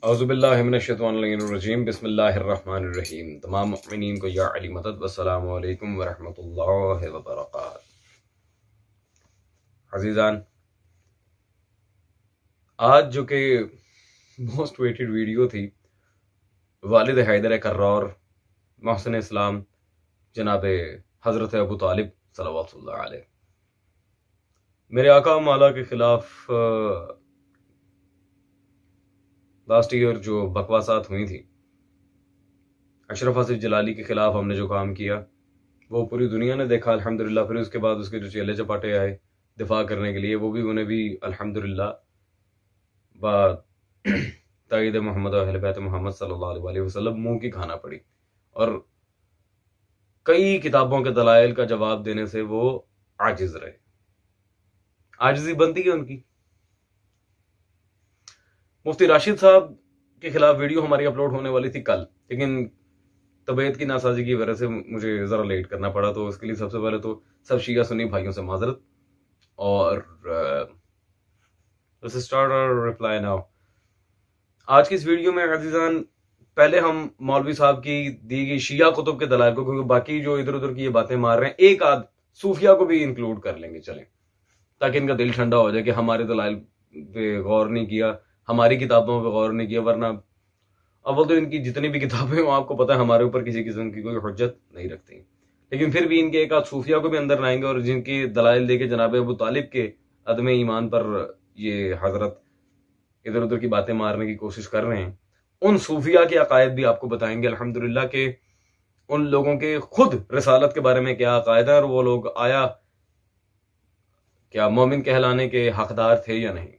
औज़ुबिल्लाहिमिनश्शैतानिर्रजीम बिस्मिल्लाहिर्रहमानिर्रहीम। तमाम मुमिनीन को या अली मदद वस्सलामु अलैकुम वरहमतुल्लाहि वबरकातुहू। अज़ीज़ान, आज जो कि मोस्ट वेटेड वीडियो थी, वालिद हैदर कर्रार मोहसिन इस्लाम जनाब हज़रत अबू तालिब सल्लल्लाहु अलैहि मेरे आका मौला के खिलाफ लास्ट ईयर जो बकवासात हुई थी, अशरफ आसिफ जलाली के खिलाफ हमने जो काम किया वो पूरी दुनिया ने देखा अल्हम्दुलिल्लाह। फिर उसके बाद उसके जो चेले चपाटे आए दिफा करने के लिए, वो भी उन्हें भी अल्हम्दुलिल्लाह ताईद मोहम्मद अहले बैत मोहम्मद सल्लल्लाहु अलैहि वसल्लम मुंह की खाना पड़ी और कई किताबों के दलाइल का जवाब देने से वो आजिज रहे। आजिजी बनती है उनकी। मुफ्ती राशिद साहब के खिलाफ वीडियो हमारी अपलोड होने वाली थी कल, लेकिन तबीयत की नासाजी की वजह से मुझे जरा लेट करना पड़ा। तो उसके लिए सबसे पहले तो सब शिया सुन्नी भाइयों से माजरत। और स्टार्ट आवर रिप्लाई नाउ। आज की इस वीडियो में अज़ीज़ान, पहले हम मौलवी साहब की दी गई शिया कुतुब के दलाइल को, क्योंकि बाकी जो इधर उधर की ये बातें मार रहे हैं, एक आध सूफिया को भी इंक्लूड कर लेंगे चलें, ताकि इनका दिल ठंडा हो जाए कि हमारे दलाइल पे गौर नहीं किया, हमारी किताबों पे गौर नहीं किया। वरना अव्वल तो इनकी जितनी भी किताबें हो, आपको पता है हमारे ऊपर किसी किस्म की कोई हुज्जत नहीं रखती, लेकिन फिर भी इनके एक आध सूफिया को भी अंदर लाएंगे और जिनके दलाइल देके जनाब अबू तालिब के अदम ईमान पर ये हजरत इधर उधर की बातें मारने की कोशिश कर रहे हैं, उन सूफिया के अकायद भी आपको बताएंगे अल्हम्दुलिल्लाह के उन लोगों के खुद रिसालत के बारे में क्या अकायद है और वो लोग आया क्या मोमिन कहलाने के हकदार थे या नहीं।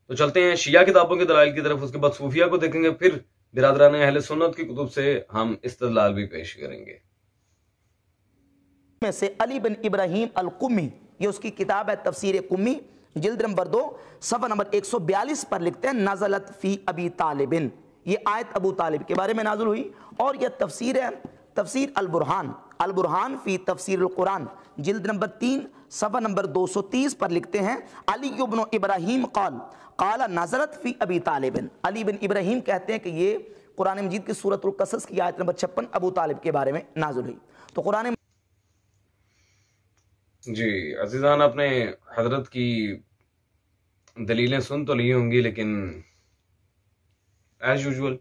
तो चलते हैं शिया किताबों के दलाइल की तरफ, उसके बाद सूफिया को देखेंगे, फिर बिरादरान अहले सुन्नत की कुतुब से हम इस्तदलाल भी पेश करेंगे। में से अली बिन इब्राहीम अल कुम्मी, ये उसकी किताब है तफसीर कुम्मी, जिल्द नंबर 2 सफ़ा नंबर 142 पर लिखते हैं, नज़लत फ़ी अबी तालिबिन, ये आयत अबू तालिब के बारे में नाज़िल हुई। और यह तफसीर है तफसीर अल बुरहान फ़ी तफसीर अल कुरान, जिल्द नंबर 3 सफ़ा नंबर 230 पर लिखते हैं, अली इब्न इब्राहीम क़ाला नज़लत फ़ी अबी तालिबिन, अली बिन इब्राहीम कहते हैं कि ये कुरान मजीद की सूरत अल कसस की आयत नंबर 56 अबू तालिब के बारे में नाज़िल हुई। तो कुरान जी अज़ीज़ान, आपने हजरत की दलीलें सुन तो ली होंगी, लेकिन एज यूजुअल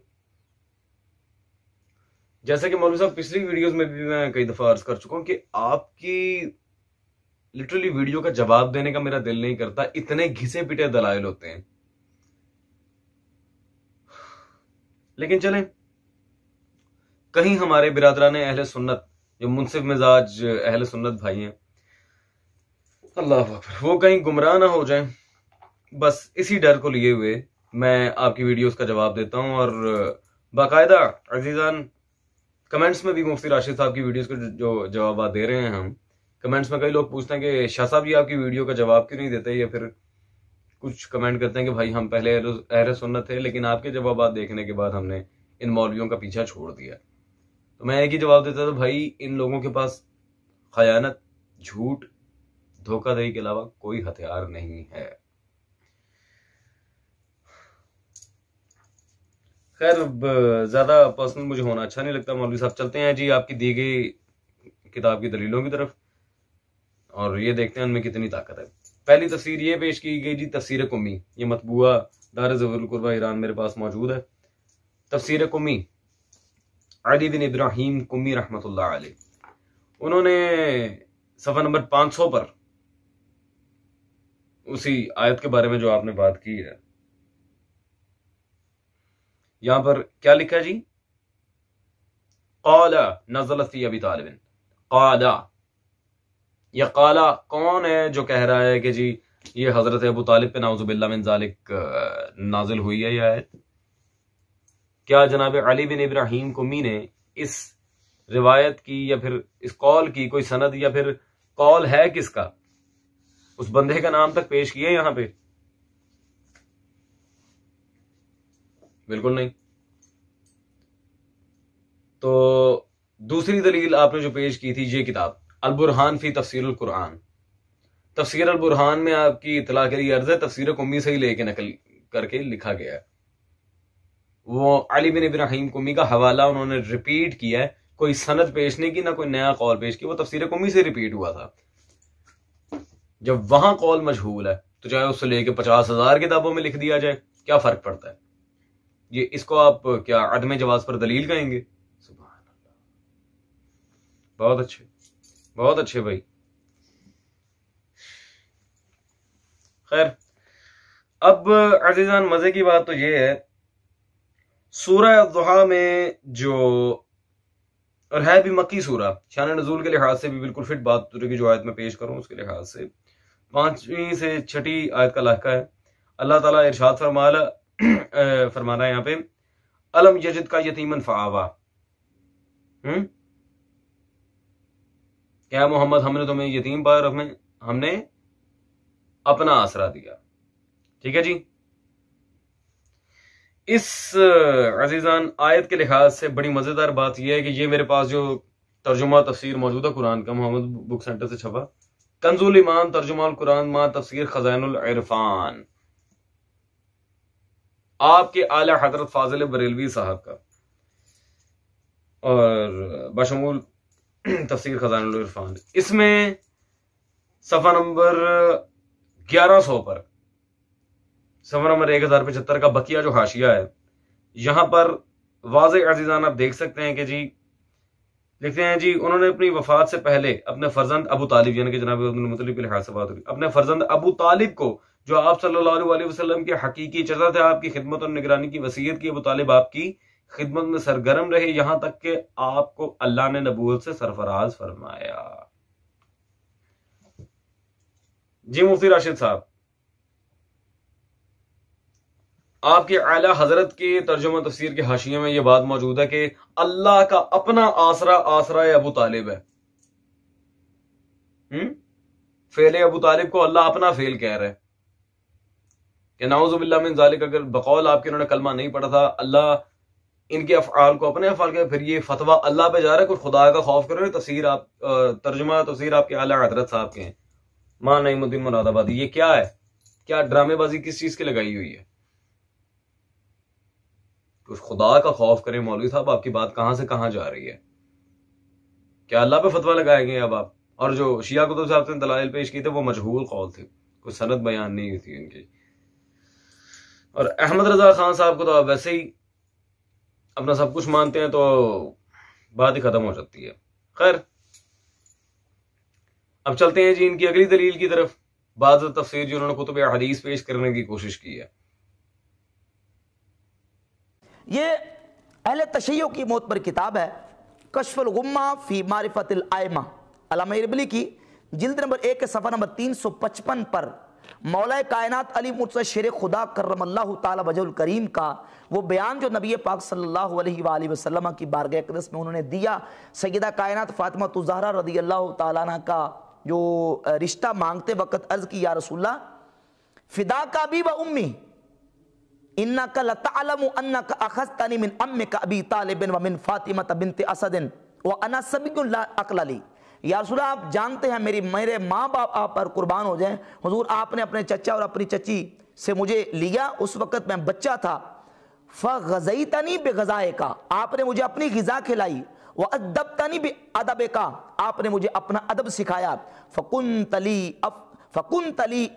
जैसे कि मौलवी साहब पिछली वीडियोस में भी मैं कई दफा अर्ज कर चुका हूं कि आपकी लिटरली वीडियो का जवाब देने का मेरा दिल नहीं करता, इतने घिसे पिटे दलाइल होते हैं। लेकिन चलें, कहीं हमारे बिरादरान अहले सुन्नत जो मुनसिफ मिजाज अहले सुन्नत भाई हैं, अल्लाह अकबर, वो कहीं गुमराह ना हो जाएं, बस इसी डर को लिए हुए मैं आपकी वीडियोस का जवाब देता हूं। और बाकायदा अजीजान, कमेंट्स में भी मुफ्ती राशिद साहब की वीडियोस को जो जवाब दे रहे हैं हम, कमेंट्स में कई लोग पूछते हैं कि शाह साहब जी आपकी वीडियो का जवाब क्यों नहीं देते, या फिर कुछ कमेंट करते हैं कि भाई हम पहले अहले सुन्नत थे, लेकिन आपके जवाब देखने के बाद हमने इन मौलवियों का पीछा छोड़ दिया। तो मैं एक ही जवाब देता था, भाई इन लोगों के पास खयानत, झूठ, धोखाधड़ी के अलावा कोई हथियार नहीं है। खैर, ज्यादा पर्सनल मुझे होना अच्छा नहीं लगता मौलवी साहब। चलते हैं जी आपकी दी गई किताब की दलीलों की तरफ और ये देखते हैं उनमें कितनी ताकत है। पहली तफसीर ये पेश की गई जी, तफसीर कुम्मी, ये मतबूआ दार ज़वरुल कुर्बा ईरान मेरे पास मौजूद है। तफसीर कुम्मी, अली बिन इब्राहीम कुम्मी रहमतुल्लाह अलैह, उन्होंने सफ़ा नंबर 500 पर उसी आयत के बारे में जो आपने बात की है, यहां पर क्या लिखा है जी, क़ाला नज़लत फ़ी अबी तालिबिन। क़ाला, यह क़ाला कौन है जो कह रहा है कि जी ये हजरत अबू तालिब पे नाउज़ुबिल्लाह मिन ज़ालिक नाजिल हुई है यह आयत? क्या जनाब अली बिन इब्राहीम कुम्मी ने इस रिवायत की या फिर इस कौल की कोई सनद, या फिर कौल है किसका, उस बंदे का नाम तक पेश किया यहां पे? बिल्कुल नहीं। तो दूसरी दलील आपने जो पेश की थी, ये किताब अल बुरहान फी तफसीर अल कुरान, तफसीर अल बुरहान में आपकी इतला के लिए अर्ज है, तफसीर कुम्मी से ही लेके नकल करके लिखा गया है। वो अली बिन इब्राहिम कुमी का हवाला उन्होंने रिपीट किया है, कोई सनद पेश नहीं की, ना कोई नया कौल पेश किया, वो तफसीर कुमी से रिपीट हुआ था। जब वहां कौल मजहूल है तो चाहे उससे लेके 50,000 किताबों में लिख दिया जाए, क्या फर्क पड़ता है? ये इसको आप क्या अदम जवाज पर दलील कहेंगे? सुभान अल्लाह, बहुत अच्छे भाई। खैर, अब अजीजान मजे की बात तो ये है, सूरह दुहा में जो, और है भी मक्की सूरा, शान नज़ूल के लिहाज से भी बिल्कुल फिट बात की जो आयत में पेश करूं उसके लिहाज से 5वीं से 6ठी आयत का लाका है। अल्लाह ताला इरशाद फरमाना है यहाँ पे, अलम यजिद का यतीमन फ़आवा, क्या मोहम्मद हमने तुम्हें यतीम पाया, हमने अपना आसरा दिया। ठीक है जी। इस अजीजान आयत के लिहाज से बड़ी मजेदार बात यह है कि ये मेरे पास जो तर्जुमा तफसीर मौजूदा कुरान का मोहम्मद बुक सेंटर से छपा, कंजुल ईमान तर्जुमा कुरान मा तफसीर खजानुल इरफान, आपके आला हजरत फाजिल बरेलवी साहब का, और बशमूल तफसीर खजानुल इरफान, इसमें सफा नंबर 1100 पर, सफा नंबर 1075 का बकिया जो हाशिया है, यहां पर वाज़े अजीजान आप देख सकते हैं कि जी लिखते हैं जी, उन्होंने अपनी वफात से पहले अपने फर्जंद अबू तालिब, यानी कि जनाब अब्दुल मुत्तलिब के लिहाज से बात हुई, अपने फर्जंद अबू तालिब को, जो आप सल्लल्लाहु अलैहि वसल्लम के हकीकी चचा थे, आपकी खिदमत और निगरानी की वसीयत की, अबू तालिब आपकी खिदमत में सरगर्म रहे, यहां तक कि आपको अल्लाह ने नबूवत से सरफराज फरमाया। जी मुफ्ती राशिद साहब, आपके आला हजरत के तर्जुमा तफसीर के हाशिये में यह बात मौजूद है कि अल्लाह का अपना आसरा अबू तालिब है। फेल अबू तालिब को अल्लाह अपना फेल कह रहा है कि नाउजुबिल्लाह मिन ज़ालिक, अगर बकौल आपके उन्होंने कलमा नहीं पढ़ा था, अल्लाह इनके अफ़आल को अपने अफ़आल के, फिर ये फतवा अल्लाह पे जा रहा है, कुछ खुदा का खौफ करो। तफसीर आप तर्जुमा तफसीर आपके आला हजरत साहब के हैं, मां नईमुद्दीन मुरादाबादी। ये क्या है? क्या ड्रामेबाजी किस चीज की लगाई हुई है? कुछ खुदा का खौफ करें मौलवी साहब, आपकी बात कहां से कहां जा रही है? क्या अल्लाह पे फतवा लगाएंगे अब आप? और जो शिया कुतुब साहब ने दलाइल पेश किए थे वो मजहूल कौल थे, कोई सनद बयान नहीं हुई थी इनकी। और अहमद रजा खान साहब को तो आप वैसे ही अपना सब कुछ मानते हैं, तो बात ही खत्म हो जाती है। खैर, अब चलते हैं जी इनकी अगली दलील की तरफ, बाज़ तफसीर जो उन्होंने कुतुब हदीस पेश करने की कोशिश की है। ये अहले तशय्यो की मौत पर किताब है, कश्फुल गुम्मा फी मारिफतिल आइमा, अल्लामा इरबिली की, जिल्द नंबर 1 के सफ़ा नंबर 355 पर मौला कायनात अली मुर्तज़ा शेर खुदा करमल्लाहु ताला वजहुल करीम का वो बयान जो नबी पाक सल्लल्लाहु अलैहि वसल्लम की बारगाह अक़दस में उन्होंने दिया, सैयदा कायनात फातिमा ज़हरा रज़ियल्लाहु ताला अन्हा का जो रिश्ता मांगते वक़्त अर्ज़ की, या रसूलल्लाह फ़िदा का भी व उम्मी इन्नका लतअलमु अन्नका अखज़तनी मिन अम्मिका अबी तालिबिन व मिन फातिमा बिन्त असदिन व अना सबियुन ला अक़ल ली। या रसूलल्लाह, आप जानते हैं मेरे माँ बाप आप पर कुर्बान हो जाएं, हुजूर आपने अपने चचा और अपनी चची से मुझे लिया, उस वक़्त मैं बच्चा था। फ़ग़ज़यतनी बिग़ज़ाए का, आपने मुझे अपनी ग़िज़ा खिलाई, व अदबतनी बिअदब का, आपने मुझे अपना अदब सिखाया। फ़कुन्तली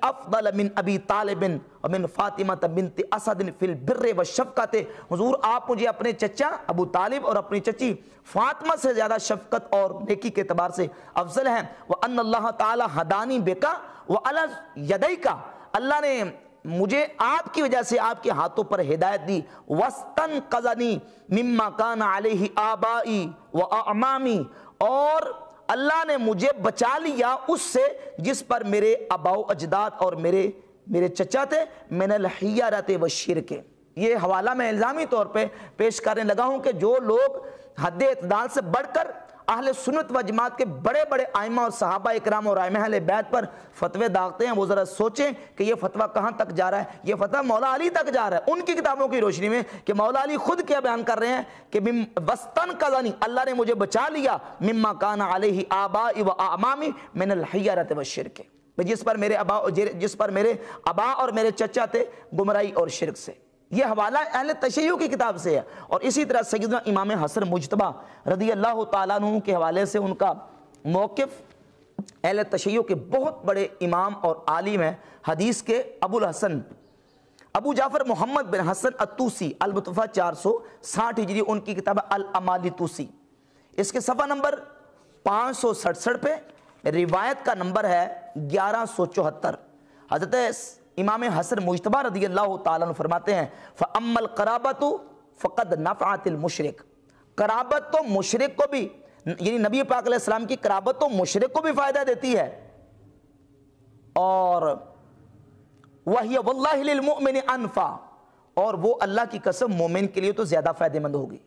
अफ़ज़ल मिन अबी तालिबिन व मिन फातिमा बिन्त असदिन फ़िल बिर्र व शफ़क़त, हुजूर आप मुझे अपने चचा अबू तालिब और अपनी चची फातिमा से ज़्यादा शफ़क़त और नेकी के एतबार से अफजल हैं। व अन्नल्लाह ताला हदानी बेका व अला यदैका, अल्लाह ने मुझे आपकी वजह से आपके हाथों पर हिदायत दी। वस्तन कज़नी मिम्मा काना अलैहि आबाई व अमामी, और अल्लाह ने मुझे बचा लिया उससे जिस पर मेरे अबाउ अजदाद और मेरे चचा थे, मिनल हियरत व शिरक। ये हवाला मैं इल्ज़ामी तौर पे पेश करने लगा हूँ कि जो लोग हद इत्दाल से बढ़कर अहले सुन्नत व जमात के बड़े बड़े आइमा और सहाबा इकराम और आइमा अहले बैत पर फतवे दागते हैं, वो ज़रा सोचें कि ये फतवा कहाँ तक जा रहा है। ये फतवा मौला अली तक जा रहा है उनकी किताबों की रोशनी में, कि मौला अली खुद क्या बयान कर रहे हैं कि वस्तन कज़नी, अल्लाह ने मुझे बचा लिया, मिम्मा काना अलैहि आबाई व अमामी मिनल हियरत व शिरक, जिस पर मेरे अबा और मेरे चचा थे गुमराही और शिरक से। ये हवाला अहले तशय्युअ की किताब से है। और इसी तरह सैयदना इमाम हसन मुज्तबा रदी अल्लाह ताला अन्हु के हवाले से उनका मौक़िफ़, अहले तशय्युअ के बहुत बड़े इमाम और आलिम हैं हदीस के अबुल हसन अबू जाफ़र मोहम्मद बिन हसन अतूसी अल-मुतवफ़ा 460 हिजरी, उनकी किताब अल-अमाली तूसी, इसके सफ़ा नंबर 567 पे रिवायत का नंबर है 1174। हज़रत इमाम हसन मुज्तबा रज़ी अल्लाह ताला अन्हु फरमाते हैं फ़अम्मल क़राबतु फ़क़द नफ़अतिल मुशरिक, कराबत तो मुशरिक को भी, यानी नबी पाक अलैहिस्सलाम की कराबत तो मुशरिक को भी फ़ायदा देती है, और वही वल्लाहि लिल मुमिन अनफ़ा, और वो अल्लाह की कसम मोमिन के लिए तो ज़्यादा फ़ायदेमंद होगी।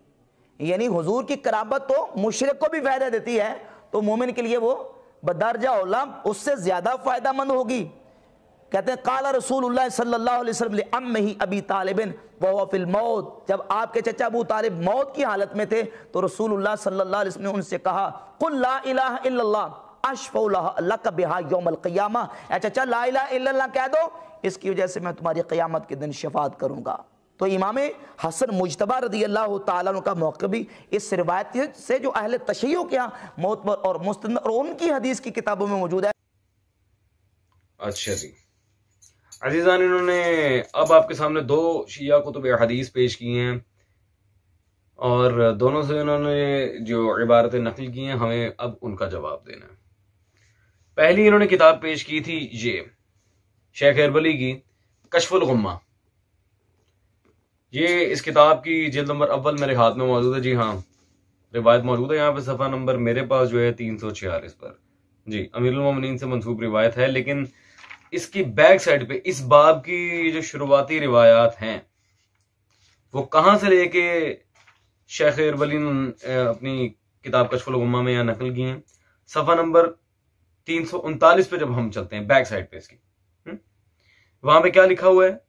यानी हुजूर की कराबत तो मुशरिक को भी फ़ायदा देती है, तो मोमिन के लिए वो बदरजा औला उससे ज़्यादा फ़ायदेमंद होगी। कहते हैं काला रसूलुल्लाह सल्लल्लाहु अलैहि वसल्लम लिअम्मिही अबी तालिबिन वहुवा फिल मौत, जब आपके चचा अबू तालिब मौत की हालत में थे तो रसूलुल्लाह सल्लल्लाहु अलैहि वसल्लम ने उनसे कहा कुल ला इलाहा इल्लल्लाह अशफउ लक बिहा यौमल क़ियामा, ऐ चचा ला इलाहा इल्लल्लाह कह दो, इसकी वजह से मैं तुम्हारी क़यामत के दिन शफाअत करूँगा। तो इमाम हसन मुज्तबा रज़ी अल्लाह ताला अन्हु का मौक़िफ़ भी इस रिवायत से जो अहले तशय्युअ के यहाँ मोतबर और मुस्तनद और उनकी हदीस की किताबों में मौजूद है। अच्छा जी अजीज़ान, इन्होंने अब आपके सामने दो शिया कुतुब हदीस पेश की हैं और दोनों से इन्होंने जो इबारतें नकल की हैं हमें अब उनका जवाब देना है। पहली इन्होंने किताब पेश की थी ये शेख अरबली की कश्फुल गुम्मा। ये इस किताब की जिल्द नंबर अव्वल मेरे हाथ में मौजूद है। जी हाँ, रिवायत मौजूद है यहाँ पे, सफ़ा नंबर मेरे पास जो है 346 पर। जी, अमीरुल मोमिनीन से मंसूब रिवायत है, लेकिन इसकी बैक साइड पे इस बाब की जो शुरुआती रिवायात हैं वो कहाँ से लेके शेख अरबली ने अपनी किताब कश्फुल गुम्मा में यहाँ नकल की हैं। सफ़ा नंबर 339 पे जब हम चलते हैं बैक साइड पे इसकी, वहां पे क्या लिखा हुआ है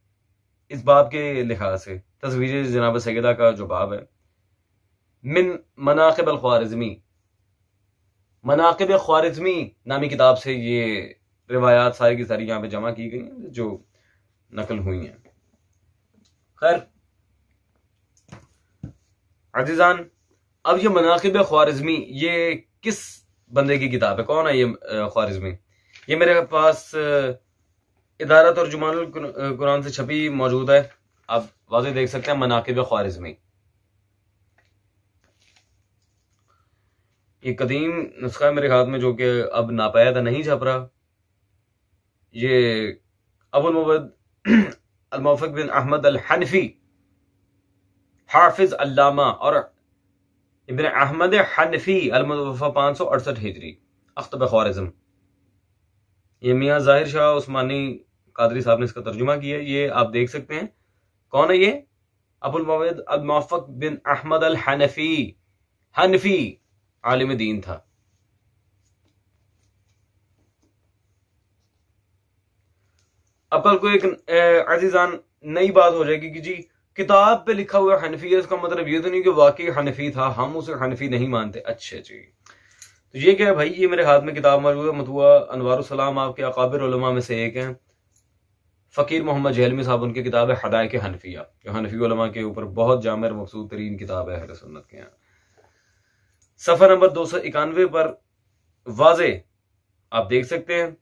इस बाब के लिहाज से, तस्वीर जनाब सैयदा का जो बाब है, मिन मनाक़िब अल ख्वारिज़मी, मनाक़िब ख्वारिज़मी नामी किताब से ये रिवायात सारी की सारी यहाँ पे जमा की गई हैं जो नकल हुई हैं। खैर अज़ीज़ान, अब ये मनाक़िब ख्वारिज़मी ये किस बंदे की किताब है, कौन है ये ख्वारिज़मी? ये मेरे पास इदारा तर्जुमानुल कुरान से छपी मौजूद है, आप वाज़ेह देख सकते हैं मनाक़िब ख्वारिज़मी। ये कदीम नुस्खा है मेरे हाथ में जो कि अब नापायदा नहीं छप रहा। ये अबुल मुवद्द अल मौफ़िक़ बिन अहमद अल हनफी हाफिज अल्लामा और इब्न अहमद हनफी अल-मुतवफ़्फ़ा 568 हिजरी अख्तब ख्वारिज़म, ये मियाँ ज़ाहिर शाह उस्मानी कादरी साहब ने इसका तर्जुमा किया। ये आप देख सकते हैं कौन है ये, अबुल मुवद्द अल मौफ़िक़ बिन अहमद अल हनफी, हनफी आलिम दीन था। अब कल को एक अजीज़ान नई बात हो जाएगी कि जी किताब पे लिखा हुआ हनफी है, इसका मतलब ये तो नहीं कि वाकई हनफी था, हम उसे हनफी नहीं मानते। अच्छा जी, तो ये क्या है भाई, ये मेरे हाथ में किताब मौजूद है, मतबूआ अनवारुस सलाम आपके अकाबिर उलमा में से एक हैं फ़कीर मोहम्मद जहलमी साहब, उनकी किताब है हदायक हनफिया, जो हनफी उलमा के ऊपर बहुत जामे और मकसूद तरीन किताब है अहले सुन्नत के यहाँ। सफ़ा नंबर 291 पर वाज़े आप देख सकते हैं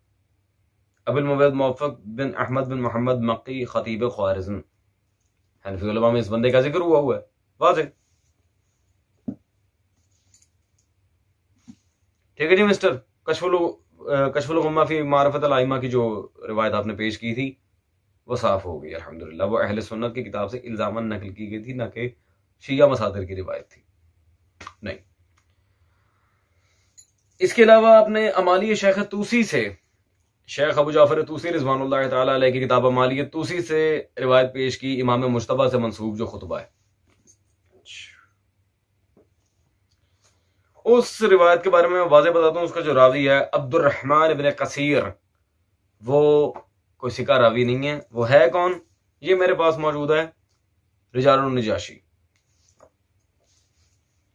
अबुल मुवद्द मौफ़िक़ बिन अहमद बिन मोहम्मद मक्की ख़तीब ख्वारिज़म, हनफी उलमा में इस बंदे का जिक्र हुआ है वाज़े। ठीक है जी मिस्टर, कश्फुल गुम्मा फी मारिफ़त अल आइम्मा की जो रिवायत आपने पेश की थी वो साफ हो गई अल्हम्दुलिल्लाह। वो अहले सुन्नत की किताब से इल्ज़ामन नकल की गई थी, ना कि शिया मसादिर की रिवायत थी। नहीं, इसके अलावा आपने अमाली शेख तूसी से, शेख अबू जाफर तूसी रिज़वानुल्लाह तआला अलैह की किताब अमाली तूसी से रिवायत पेश की, इमाम मुज्तबा से मंसूब जो खुतबा है। उस रिवायत के बारे में वाज़ेह बताता हूँ, उसका जो रावी है अब्दुर्रहमान इब्न कसीर, वो कोई सिका रावी नहीं है। वो है कौन, ये मेरे पास मौजूद है रिजालुन नजाशी,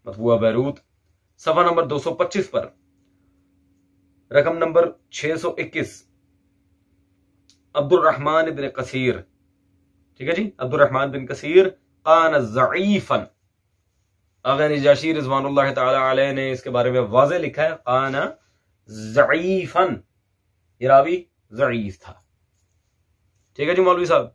मतबूआ बैरूत, सफ़ा नंबर 225 पर, रकम नंबर 621, अब्दुर्रहमान इब्न कसीर ठीक है जी। अब्दुर्रहमान बिन कसीर कान ज़ईफन, आगा नजाशी रिज़वानुल्लाह तआला अलैह ने इसके बारे में वाज़े लिखा है, कान ज़ईफन, ये रावी ज़ईफ था। ठीक है जी मौलवी साहब।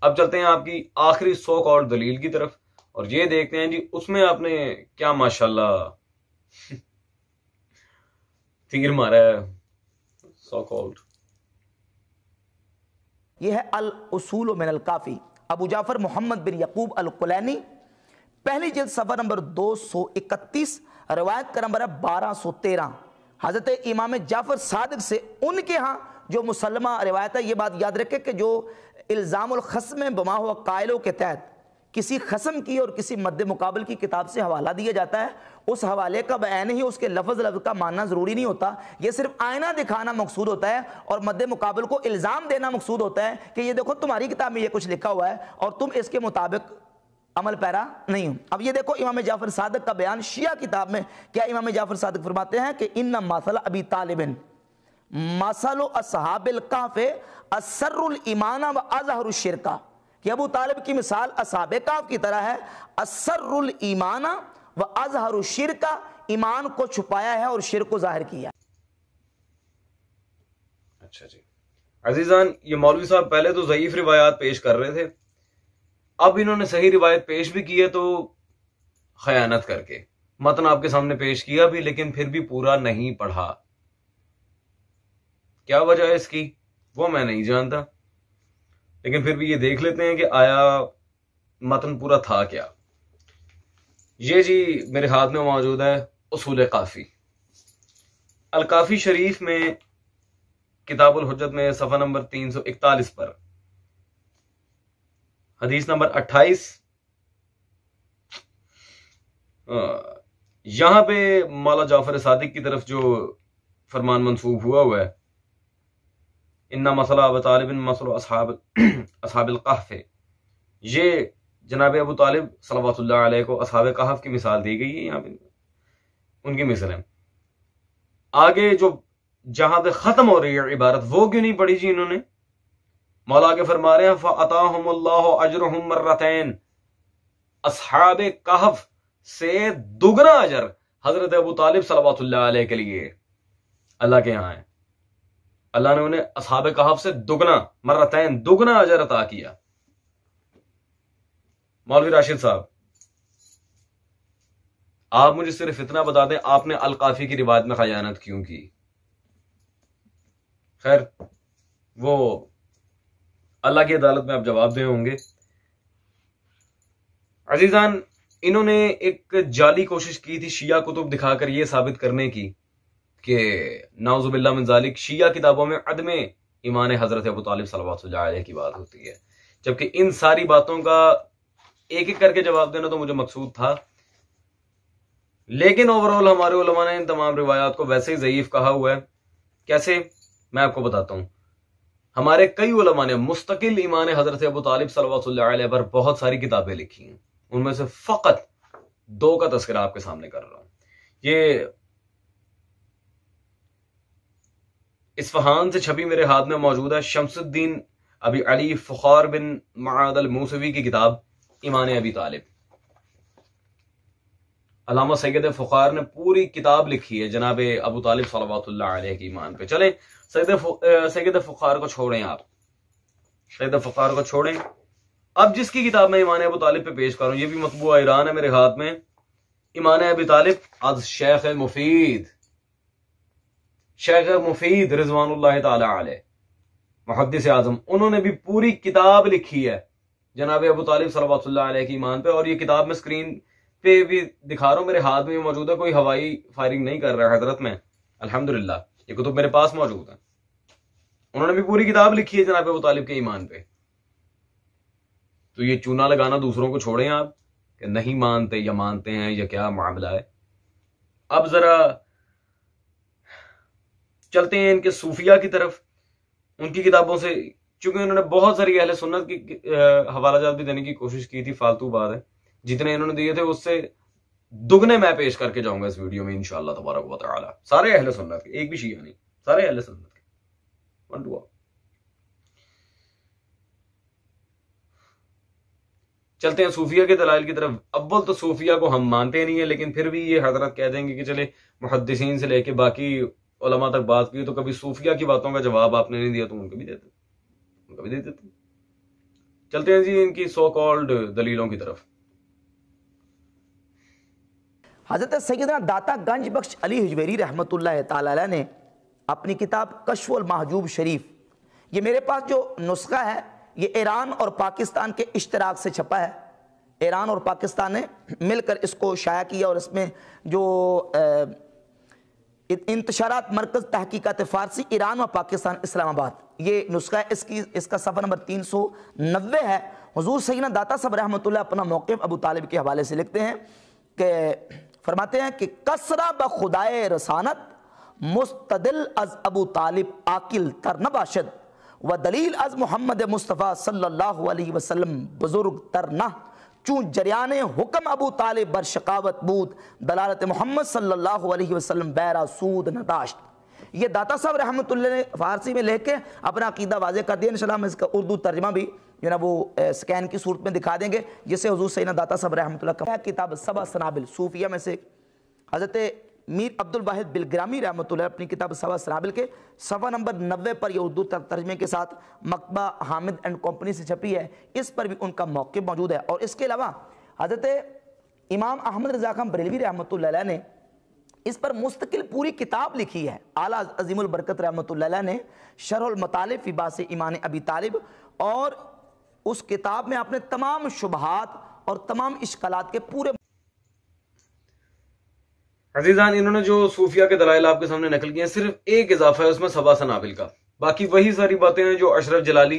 अब चलते हैं आपकी आखिरी सो कॉल्ड दलील की तरफ, और ये देखते हैं जी उसमें आपने क्या माशाल्लाह तीर मारा है। सो कॉल्ड ये है अल उसूल मिन अल काफ़ी, अबू जाफर मोहम्मद बिन यकूब अल कुलैनी, पहली जिल्द सफ़ा नंबर 231, रवायत का नंबर है 1213। हज़रत इमाम जाफ़र सादिक से उनके यहाँ जो मुसल्लमा रिवायत है, ये बात याद रखें कि जो इल्ज़ामुल ख़स्म बमा हुआ कायलों के तहत किसी खस्म की और किसी मद्दे मुकाबल की किताब से हवाला दिया जाता है, उस हवाले का बयान ही उसके लफ्ज़ लफ्ज़ का मानना ज़रूरी नहीं होता। यह सिर्फ आईना दिखाना मकसूद होता है और मद्दे मुकाबल को इल्ज़ाम देना मकसूद होता है कि ये देखो तुम्हारी किताब में ये कुछ लिखा हुआ है और तुम इसके मुताबिक अमल पैरा नहीं हो। अब ये देखो इमाम जाफ़र सादिक का बयान शिया किताब में, क्या इमाम जाफ़र सादिक फरमाते हैं कि इन्ना मसल अबी तालिबिन मसलो अस्हाबिल कहफ़ असर्रुल ईमाना व अज़हरुश शिरका, कि अबू तालिब की मिसाल अस्हाबे कहफ़ की तरह है, असर्रुल ईमाना व अज़हरुश शिरका, ईमान को छुपाया है और शिर्क को जाहिर किया। अच्छा जी अजीजान, ये मौलवी साहब पहले तो ज़ईफ रिवायात पेश कर रहे थे, अब इन्होंने सही रिवायत पेश भी की है, तो खयानत करके मतन आपके सामने पेश किया भी, लेकिन फिर भी पूरा नहीं पढ़ा। क्या वजह है इसकी वो मैं नहीं जानता, लेकिन फिर भी ये देख लेते हैं कि आया मतन पूरा था क्या। ये जी मेरे हाथ में मौजूद है उसूल काफ़ी, अल काफ़ी शरीफ में किताबुल हुज्जत में सफ़ा नंबर 341 पर हदीस नंबर 28, यहां पे मौला जाफर सादिक की तरफ जो फरमान मंसूब हुआ है, इन्ना मसला अबू तालिब मसला अस्हाबिल कहफ़, ये जनाब अबू तालिब सल्लल्लाहु अलैहि को अस्हाब कहफ़ की मिसाल दी गई है, यहाँ पे उनकी मिसाल है। आगे जो जहां पे खत्म हो रही है इबारत, वो क्यों नहीं पढ़ी जी इन्होंने। मौला आगे फरमा रहे हैं फ़अताहुमुल्लाहु अजरहुम मर्रतैन, अस्हाब कहफ़ से दुगना अजर हजरत अबू तालिब सल्लल्लाहु अलैहि के लिए अल्लाह के यहाँ है। अल्लाह ने उन्हें अस्हाब कहफ़ से दुगना मर्रतैन दुगना अजर अता किया। मौलवी राशिद साहब, आप मुझे सिर्फ इतना बता दें, आपने अल काफ़ी की रिवायत में खयानत क्यों की। खैर वो अल्लाह की अदालत में आप जवाब दे होंगे। अजीजान, इन्होंने एक जाली कोशिश की थी शिया कुतुब दिखाकर यह साबित करने की कि नाउजुबिल्लाह मिन ज़ालिक शिया किताबों में अदम ईमान हजरत अबू तालिब सल्लल्लाहु अलैहि की बात होती है, जबकि इन सारी बातों का एक एक करके जवाब देना तो मुझे मकसूद था, लेकिन ओवरऑल हमारे उलमा ने इन तमाम रिवायात को वैसे ही ज़ईफ कहा हुआ है। कैसे, मैं आपको बताता हूं। हमारे कई उलमा ने मुस्तकिल ईमान हजरत अबू तालिब सल्लल्लाहु अलैहि पर बहुत सारी किताबें लिखी हैं, उनमें से फकत 2 का तस्करा आपके सामने कर रहा हूं। ये इस्फहान से छपी मेरे हाथ में मौजूद है शम्सुद्दीन अबी अली फ़ुखार बिन मआद अल मूसवी की किताब ईमान अबी तालिब। अल्लामा सैयद फ़ुखार ने पूरी किताब लिखी है जनाब अबू तालिब सल्लल्लाहु अलैहि के ईमान पे। चलें, सैयद फ़ुखार को छोड़ें, आप सैयद फ़ुखार को छोड़ें। अब जिसकी किताब मैं ईमान अबू तालिब पे पेश कर रहा हूं, ये भी मतबूआ ईरान है मेरे हाथ में, ईमान अबी तालिब आज शेख मुफीद रिज़वानुल्लाह ताला अलैह मुहद्दिस आज़म, उन्होंने भी पूरी किताब लिखी है जनाब अबू तालिब सल्लल्लाहु अलैहि के ईमान पे। और ये किताब मैं स्क्रीन पे भी दिखा रहा हूं, मेरे हाथ में मौजूद है, कोई हवाई फायरिंग नहीं कर रहा है हजरत में, अल्हम्दुलिल्लाह ये कुतुब मेरे पास मौजूद है। उन्होंने भी पूरी किताब लिखी है जनाब अबू तालिब के ईमान पे। तो ये चूना लगाना दूसरों को छोड़ें आप कि नहीं मानते या मानते हैं या क्या मामला है। अब जरा चलते हैं इनके सूफिया की तरफ। उनकी किताबों से, चूंकि उन्होंने बहुत सारी अहले सुन्नत की हवालाजात भी देने की कोशिश की थी, फालतू बात है, जितने इन्होंने दिए थे उससे दुगने मैं पेश करके जाऊंगा इस वीडियो में इंशाअल्लाह तबारक व तआला। सारे अहले सुन्नत के, एक भी शिया नहीं, सारे अहले सुन्नत के। चलते हैं सूफिया के दलाइल की तरफ। अव्वल तो सूफिया को हम मानते नहीं है, लेकिन फिर भी ये हजरत कह देंगे कि चले मुहद्दिसीन से लेके बाकी उलमा तक बात की तो कभी सूफिया की बातों का जवाब आपने नहीं दिया तो उनको भी देते, उनको भी दे देते। चलते हैं जी इनकी सो कॉल्ड दलीलों की तरफ। हजरत सैयदना दाता गंज बख्श अली हिजवेरी रहमतुल्लाह ताला अलैह ने अपनी किताब कश्फुल महजूब शरीफ, ये मेरे पास जो नुस्खा है ये ईरान और पाकिस्तान के इश्तराक से छपा है। ईरान और पाकिस्तान ने मिलकर इसको शाया किया और इसमें जो इंतशारात मरकज़ तहकीकात फ़ारसी ईरान और पाकिस्तान इस्लामाबाद, ये नुस्खा है। इसका सफ़ा नंबर 390 है। हुज़ूर सैयदना दाता साहब रहमतुल्लाह अपना मौक़िफ़ अबू तालिब के हवाले से लिखते हैं कि फरमाते हैं कि कसरा ब खुदाए रसानत मुस्तदिल अज अबू तालिब आकिल तर नबाशद व दलील अज मोहम्मद मुस्तफ़ा सल्लल्लाहु अलैहि वसल्लम बुजुर्ग तर न चूँ जरियान हुक्म अबू तालिब बर शकावत बूद दलालत मोहम्मद सल्लल्लाहु अलैहि वसल्लम बैरा सूद नदाश्त। ये दाता साहब रहमतुल्लाह ने फ़ारसी में लेके अपना अकीदा वाज़े कर दिया। इंशाअल्लाह हम इसका उर्दू तर्जमा भी जो ना वो स्कैन की सूरत में दिखा देंगे, जिसे हुज़ूर सैयदना दाता साहब रहमतुल्लाह का किताब सबा सनाबिल सूफिया में से हज़रत मीर अब्दुल वाहिद बिलग्रामी रहमतुल्लाह अपनी किताब सबा सनाबिल के सफ़ा नंबर 90 पर यह उर्दू तर्जमे के साथ मकबा हामिद एंड कंपनी से छपी है। इस पर भी उनका मौक़िफ़ मौजूद है। और इसके अलावा हज़रत इमाम अहमद रज़ा खान बरेलवी रहमतुल्लाह अलैह ने इस पर मुस्तकिल पूरी किताब लिखी है। आला अज़ीमुल बरकत रहमतुल्लाह अलैह ने शरहुल मतालिब फ़ी बास ईमान अबी तालिब, और उस किताब में आपने तमाम शुबहात और तमाम इश्कालात के पूरे अजीजान, इन्होंने जो सूफिया के दलाइल आपके सामने नकल किए हैं सिर्फ एक इजाफा है उसमें सबा सनाबिल का, बाकी वही सारी बातें हैं जो अशरफ जलाली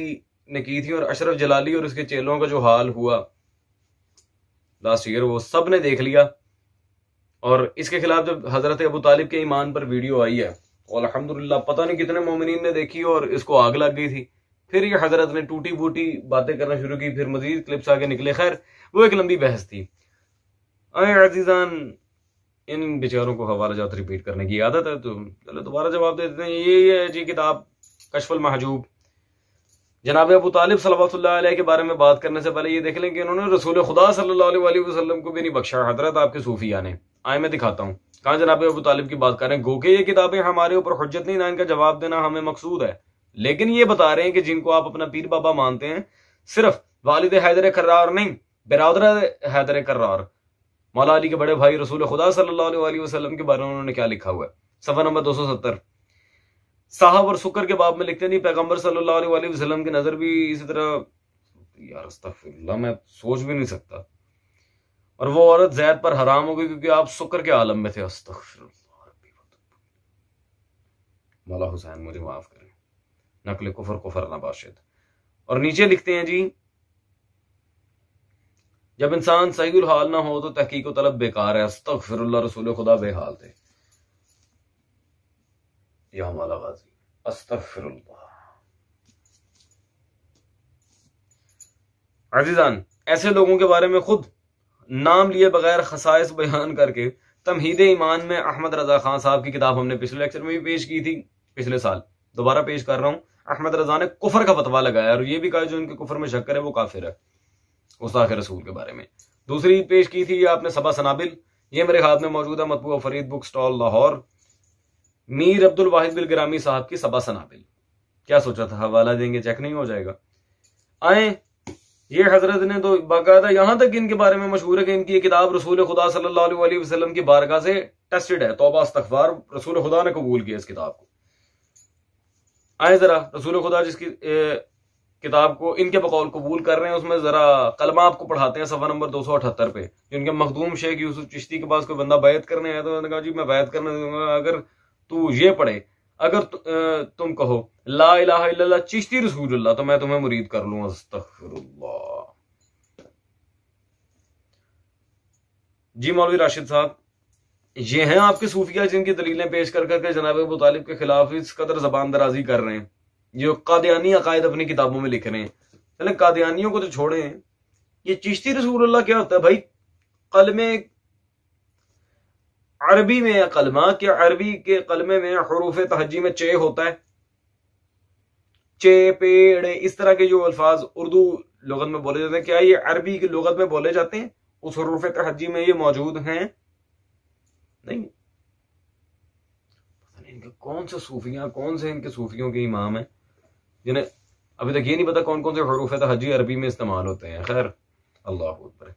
ने की थी। और अशरफ जलाली और उसके चेलों का जो हाल हुआ लास्ट ईयर वो सब ने देख लिया। और इसके खिलाफ जब हजरत अबू तालिब के ईमान पर वीडियो आई है और अल्हम्दुलिल्लाह पता नहीं कितने मोमिनीन ने देखी और इसको आग लग गई थी। फिर ये हजरत ने टूटी बूटी बातें करना शुरू की, फिर मजीद क्लिप्स आगे निकले। खैर वो एक लंबी बहस थी। अजीजान, इन बेचारों को हवाला जात रिपीट करने की आदत है, तो चलो दोबारा जवाब दे देते हैं। ये है जी किताब कश्फुल महजूब। जनाब अबू तालिब सल्लल्लाहु अलैहि के बारे में बात करने से पहले ये देख लें कि इन्होंने रसूल खुदा सल्लल्लाहु अलैहि वसल्लम को भी नहीं बख्शा हजरत आपके सूफिया ने। आए मैं दिखाता हूँ कहाँ जनाब अबू तालिब की बात कर रहे हैं। गो के ये किताबें हमारे ऊपर हुज्जत नहीं, ना इनका जवाब देना हमें मकसूद है, लेकिन ये बता रहे हैं कि जिनको आप अपना पीर बाबा मानते हैं, सिर्फ वालिद हैदर कर्रार नहीं, बिरादर हैदर कर्रार मौला अली के बड़े भाई रसूल खुदा सल्लल्लाहु अलैहि वसल्लम के बारे में उन्होंने क्या लिखा हुआ है। सफ़ा नंबर 270 साहब और शुक्र के बाब में लिखते नहीं, पैगंबर सल्लल्लाहु अलैहि वसल्लम की नजर भी इसी तरह, यार अस्तगफिरुल्लाह, मैं सोच भी नहीं सकता। और वो औरत जैद पर हराम हो गई क्योंकि आप शुक्र के आलम में थे। अस्तगफिरुल्लाह, मौला हुसैन मुझे माफ करें, नकल कुफर कुफर नबाशिद। और नीचे लिखते हैं जी, जब इंसान सही हाल ना हो तो तहकीक व तलब बेकार है। अस्तगफिरुल्लाह, रसूल खुदा बेहाल थे। या मौला गाजी, अस्तगफिरुल्लाह। अजीजान, ऐसे लोगों के बारे में खुद नाम लिए बगैर खसाइस बयान करके तमहीद ईमान में अहमद रजा खान साहब की किताब हमने पिछले लेक्चर में भी पेश की थी, पिछले साल, दोबारा पेश कर रहा हूं। अहमद रजा ने कुफर का फतवा लगाया और ये भी कहा जो इनके कुफर में शक करे वो काफिर है, उस्ताद रसूल के बारे में। दूसरी पेश की थी आपने सबा सनाबिल, ये मेरे हाथ में मौजूद है, मतबू फरीद बुक स्टॉल लाहौर, मीर अब्दुल वाहिद बिलग्रामी साहब की सबा सनाबिल। क्या सोचा था हवाला देंगे, चेक नहीं हो जाएगा। आए, ये हजरत ने तो बाकायदा यहां तक इनके बारे में मशहूर है कि इनकी ये किताब रसूल खुदा सल्लल्लाहु अलैहि वसल्लम की बारगाह से टेस्टेड है। तौबा इस्तगफार, रसूल खुदा ने कबूल किया इस किताब को। आए जरा रसूल खुदा जिसकी किताब को इनके बकौल कबूल कर रहे हैं उसमें जरा कलमा आपको पढ़ाते हैं। सफा नंबर 278 पे जिनके मखदूम शेख यूसुफ चिश्ती के पास कोई बंदा बैत करने आया तो उन्होंने कहा जी मैं बैत करने दूंगा अगर तू ये पढ़े, अगर तुम कहो ला इलाहा इल्लल्लाह चिश्ती रसूलुल्लाह तो मैं तुम्हें मुरीद कर लूंगा। अस्तगफिरुल्लाह। जी मौलवी राशिद साहब, ये हैं आपके सूफिया जिनकी दलीलें पेश कर करके जनाब अबू तालिब के खिलाफ इस कदर जबान दराजी कर रहे हैं, जो कादियानी अकायद अपनी किताबों में लिख रहे हैं। चले कादियानियों को तो छोड़े, ये चिश्ती रसूलुल्लाह क्या होता है भाई? कलमे अरबी में कलमा, क्या अरबी के कलमे में हरूफ तहज्जी में चे होता है? चे पेड़ इस तरह के जो अल्फाज उर्दू लुगत में बोले जाते हैं, क्या ये अरबी की लुगत में बोले जाते हैं? उस हुरूफ तहज्जी में ये मौजूद हैं? नहीं। पता नहीं इनके कौन से सूफियां, कौन से इनके सूफियों के इमाम हैं जिन्हें अभी तक ये नहीं पता कौन कौन से हुरूफ तहज्जी अरबी में इस्तेमाल होते हैं। खैर, अल्लाह अकबर।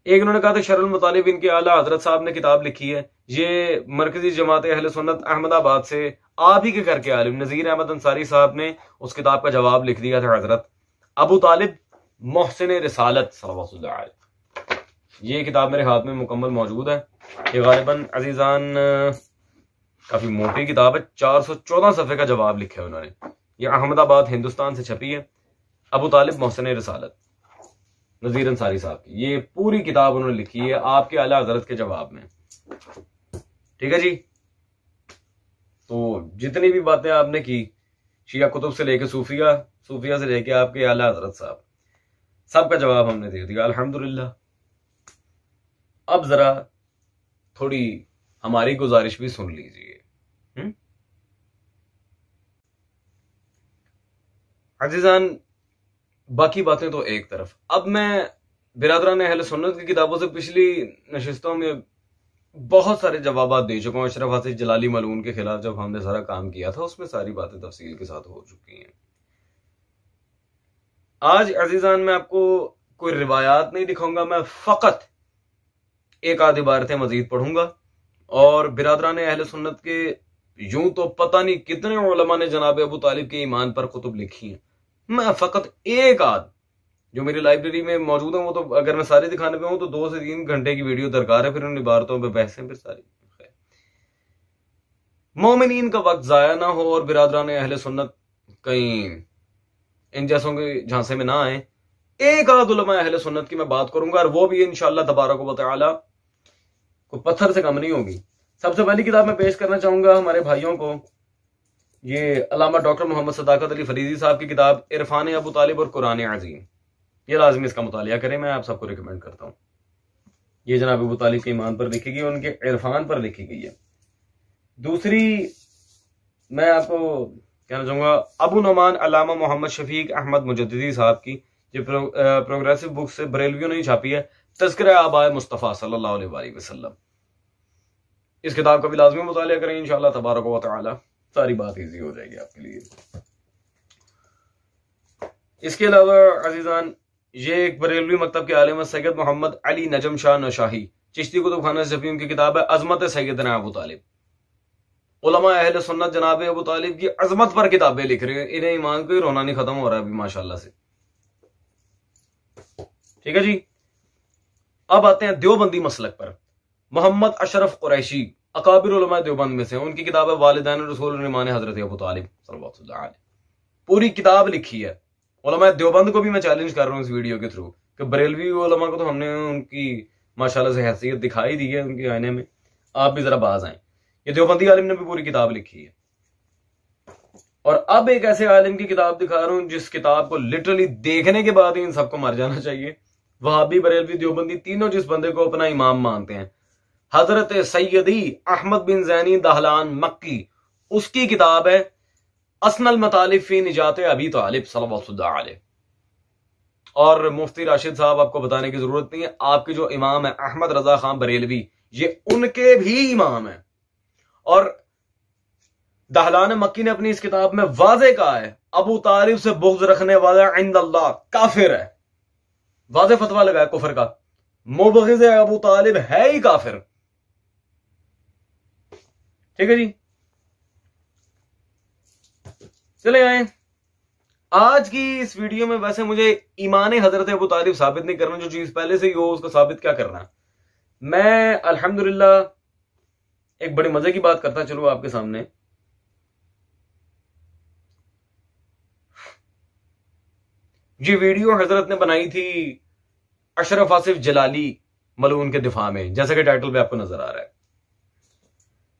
एक उन्होंने कहा था शरउल मुतालिब, इनके आला हजरत साहब ने किताब लिखी है, ये मरकजी जमात अहले सुन्नत अहमदाबाद से आप ही के घर के आलिम नजीर अहमद अंसारी साहब ने उस किताब का जवाब लिख दिया था। हजरत अबू तालिब मोहसिन रिसालत सल्लल्लाहु अलैहि वसल्लम, ये किताब मेरे हाथ में मुकम्मल मौजूद है। ये गालिबन अजीजान काफी मोटी किताब है, 414 सफ़े का जवाब लिखा है उन्होंने। ये अहमदाबाद हिंदुस्तान से छपी है, अबू तालिब मोहसिन रिसालत नजीर अंसारी साहब की। ये पूरी किताब उन्होंने लिखी है आपके आला हजरत के जवाब में। ठीक है जी। तो जितनी भी बातें आपने की शिया कुतुब से लेके सूफिया, सूफिया से लेके आपके आला हजरत साहब, सबका जवाब हमने दे दिया अल्हम्दुलिल्लाह। अब जरा थोड़ी हमारी गुजारिश भी सुन लीजिए। अजीजान, बाकी बातें तो एक तरफ, अब मैं बिरादरान अहले सुन्नत की किताबों से पिछली नशिस्तों में बहुत सारे जवाब दे चुका हूं। अशरफ हाफिज जलाली मलून के खिलाफ जब हमने सारा काम किया था उसमें सारी बातें तफसील के साथ हो चुकी हैं। आज अजीजान मैं आपको कोई रिवायात नहीं दिखाऊंगा, मैं फकत एक आधी इबारतें मजीद पढ़ूंगा और बिरादरान अहले सुन्नत के यूं तो पता नहीं कितने उलमा ने जनाब अबू तालिब के ईमान पर कुतुब लिखी हैं, मैं फकत एक आध जो मेरी लाइब्रेरी में मौजूद है, वो तो अगर मैं सारे दिखाने पे हूं तो 2 से 3 घंटे की वीडियो दरकार है, फिर उन इबारतों पे बहसें फिर सारी। मोमिनीन का वक्त जाया ना हो और बिरादरान अहले सुन्नत कहीं इन जैसों के झांसे में ना आए, एक आध उलमा अहले सुन्नत की मैं बात करूंगा और वो भी इंशाअल्लाह तबारक व तआला कोई पत्थर से कम नहीं होगी। सबसे पहली किताब मैं पेश करना चाहूंगा हमारे भाइयों को, ये अल्लामा डॉक्टर मोहम्मद सदाकत अली फरीदी साहब की किताब इरफान अबू तालिब और कुरान अजीम। ये लाजमी इसका मुतालिया करें, मैं आप सबको रिकमेंड करता हूं। ये जनाब अबू तालिब के ईमान पर लिखी गई, उनके इरफान पर लिखी गई है। दूसरी मैं आपको कहना चाहूंगा अबू नुमान अल्लामा मोहम्मद शफीक अहमद मुजद्दिदी साहब की, जो प्रोग्रेसिव बुक से बरेलवियों ने छापी है, तज़किरा आबाए मुस्तफ़ा सल्लल्लाहु अलैहि वसल्लम। इस किताब का भी लाजमी मुतालिया करें, इंशाअल्लाह तबारक व तआला सारी बात इजी हो जाएगी आपके लिए। इसके अलावा अजीजान, ये एक बरेलवी मकतब के आलिम सैयद मोहम्मद अली नजम शाह नशाही चिश्ती कुतुब खाना से छपी उनकी किताब है अजमत सैयदना अबू तालिब। उलमा अहले सुन्नत जनाब अबू तालिब की अजमत पर किताबें लिख रहे हैं, इन्हें ईमान को ही रोना नहीं खत्म हो रहा है अभी माशाल्लाह से। ठीक है जी। अब आते हैं देवबंदी मसलक पर। मोहम्मद अशरफ कुरैशी अकाबिर उलमा देवबंद में से, उनकी किताब है वालिदैन रसूल ईमान हजरत अबू तालिब सल्लल्लाहु अलैहि वसल्लम। पूरी किताब लिखी है। उलमा देवबंद को भी मैं चैलेंज कर रहा हूं इस वीडियो के थ्रू कि बरेलवी उलमा को तो हमने उनकी माशाल्लाह से हैसियत दिखाई दी है उनके आईने में, आप भी जरा बाज आए। ये देवबंदी आलिम ने भी पूरी किताब लिखी है। और अब एक ऐसे आलिम की किताब दिखा रहा हूं जिस किताब को लिटरली देखने के बाद ही इन सबको मर जाना चाहिए। वहाबी, बरेलवी, देवबंदी तीनों जिस बंदे को अपना इमाम मानते हैं, हजरत सैयदी अहमद बिन ज़ैनी दहलान मक्की, उसकी किताब है असनल मतालिब फी निजात अबी तालिब सल्लल्लाहु अलैहि। और मुफ्ती राशिद साहब आपको बताने की जरूरत नहीं है, आपके जो इमाम है अहमद रजा खान बरेलवी, ये उनके भी इमाम है। और दहलान मक्की ने अपनी इस किताब में वाज़े कहा है अबू तालिब से बुग़्ज़ रखने वाला इंदल्लाह काफिर है। वाज़े फतवा लगा है कुफर का, मुबग़िज़ अबू तालिब है ही काफिर। ठीक है जी। चले आए आज की इस वीडियो में। वैसे मुझे ईमान हजरत अबू तालिब साबित नहीं करना, जो चीज पहले से ही हो उसको साबित क्या करना है। मैं अल्हम्दुलिल्लाह एक बड़ी मजे की बात करता चलूं आपके सामने। ये वीडियो हजरत ने बनाई थी अशरफ आसिफ जलाली मलून के दिफा में, जैसा कि टाइटल पे आपको नजर आ रहा है।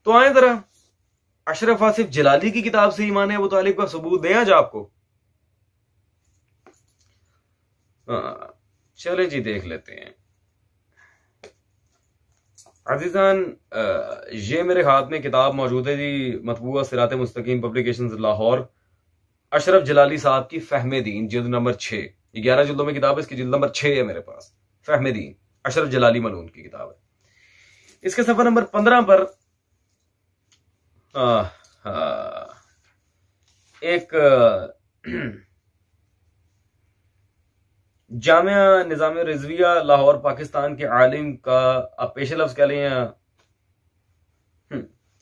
तो आए जरा अशरफ आसिफ जलाली की किताब से ईमान अबू तालिब का सबूत दें आज आपको। चले जी देख लेते हैं। अजीजान, ये मेरे हाथ में किताब मौजूद है जी, मतबूआ सिरात मुस्तकीम पब्लिकेशंस लाहौर, अशरफ जलाली साहब की फहमे दीन जिल्द नंबर 6, 11 जिल्दों में किताब है, इसकी जिल्द नंबर 6 है मेरे पास। फहमे दीन अशरफ जलाली मलून की किताब है। इसके सफा नंबर 15 पर एक जामिया निजाम रिजविया लाहौर पाकिस्तान के आलिम का आप पेश लफ्ज कह लें या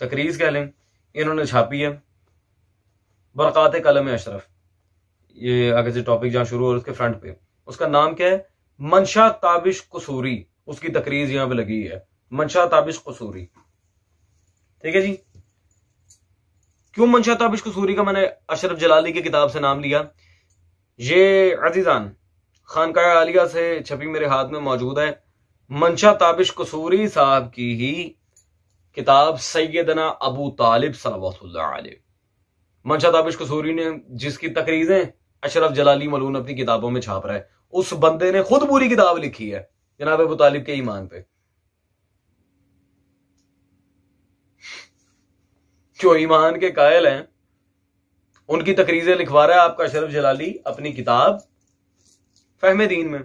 तकरीज कह लें, इन्होंने छापी है बरक़ात कलम अशरफ। ये आगे से टॉपिक जहां शुरू हो उसके फ्रंट पे उसका नाम क्या है, मंशा ताबिश कसूरी। उसकी तकरीज यहां पे लगी है, मंशा ताबिश कसूरी। ठीक है जी। क्यों मंशा ताबिश कसूरी का मैंने अशरफ जलाली की किताब से नाम लिया? ये अजीजान खानकाह आलिया से छपी मेरे हाथ में मौजूद है, मंशा ताबिश कसूरी साहब की ही किताब सैयदना अबू तालिब सल्लल्लाहु अलैहि। मंशा ताबिश कसूरी ने जिसकी तकरीजें अशरफ जलाली मलून अपनी किताबों में छाप रहा है, उस बंदे ने खुद पूरी किताब लिखी है जनाब अबू तालिब के ईमान पे। जो ईमान के कायल हैं उनकी तकरीजें लिखवा रहा है आपका अशरफ जलाली अपनी किताब फहमे दीन में।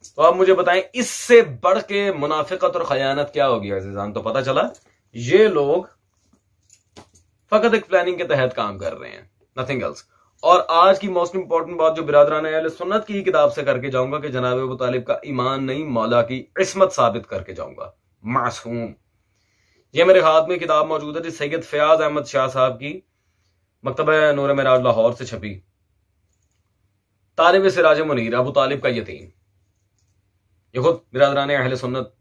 तो आप मुझे बताएं इससे बढ़ के मुनाफिकत और खयानत क्या होगी अज़ीज़ान? तो पता चला ये लोग फकत एक प्लानिंग के तहत काम कर रहे हैं, नथिंग एल्स। और आज की मोस्ट इंपॉर्टेंट बात जो बिरादरान अहले सुन्नत की किताब से करके जाऊंगा कि जनाब अबू तालिब का ईमान नहीं मौला की इस्मत साबित करके जाऊंगा, मासूम। ये मेरे हाथ में किताब मौजूद है जी, सैयद फयाज अहमद शाह साहब की मकतबा नूर मेराज लाहौर से छपी, तालिब सिराज मुनीर अबू तालिब का यतीम। ये खुद बिरादरान अहले सुन्नत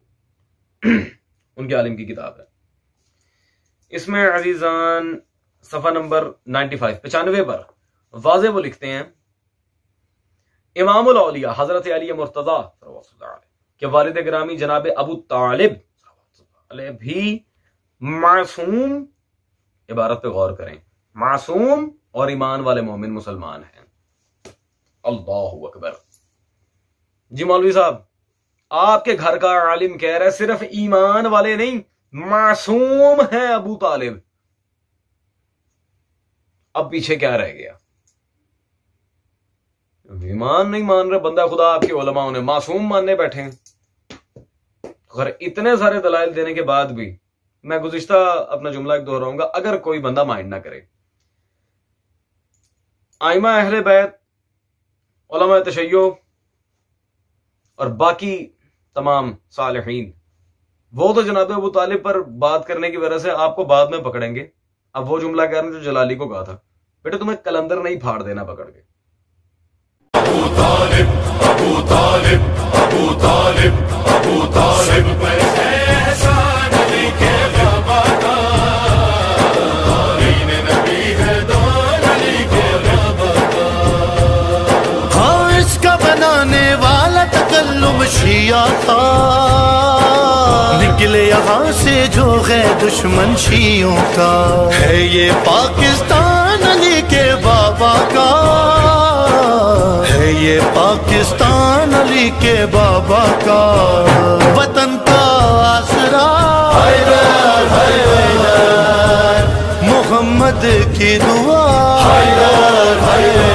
उनके आलिम की किताब है। इसमें अजीजान सफा नंबर 95 पर वाज़े वो लिखते हैं, इमामुल औलिया हजरत अली मुर्तजा के वालिद गिरामी जनाब अबू तालिब भी मासूम, इबारत पे गौर करें, मासूम और ईमान वाले मोमिन मुसलमान हैं। अल्लाहु अकबर। जी मौलवी साहब, आपके घर का आलिम कह रहा है सिर्फ ईमान वाले नहीं, मासूम है अबू तालिब। अब पीछे क्या रह गया? ईमान नहीं मान रहे बंदा खुदा, आपके उलमा ने मासूम मानने बैठे हैं। अगर इतने सारे दलाइल देने के बाद भी मैं गुज़िश्ता अपना जुमला एक दोहराऊंगा, अगर कोई बंदा माइंड ना करे, आइमा अहले बैत, उलमा तशय्यो और बाकी तमाम सालिहीन, वो तो जनाब अबू तालिब पर बात करने की वजह से आपको बाद में पकड़ेंगे। अब वो जुमला कह रहे हैं जो जलाली को कहा था, बेटे तुम्हें कलंदर नहीं फाड़ देना पकड़ के। अबू तालिब, अबू तालिब, अबू तालिब, अबू तालिब पर एहसान अली के बाबा का, दीन नबी है दान अली के बाबा का। हाँ, इसका बनाने वाला तकल्लुम शिया था, निकले यहाँ से जो है दुश्मन शियों का। है ये पाकिस्तान अली के बाबा का, है ये पाकिस्तान अली के बाबा का। वतन का आसरा हैदर, हैदर, मोहम्मद की दुआ हैदर, हैदर।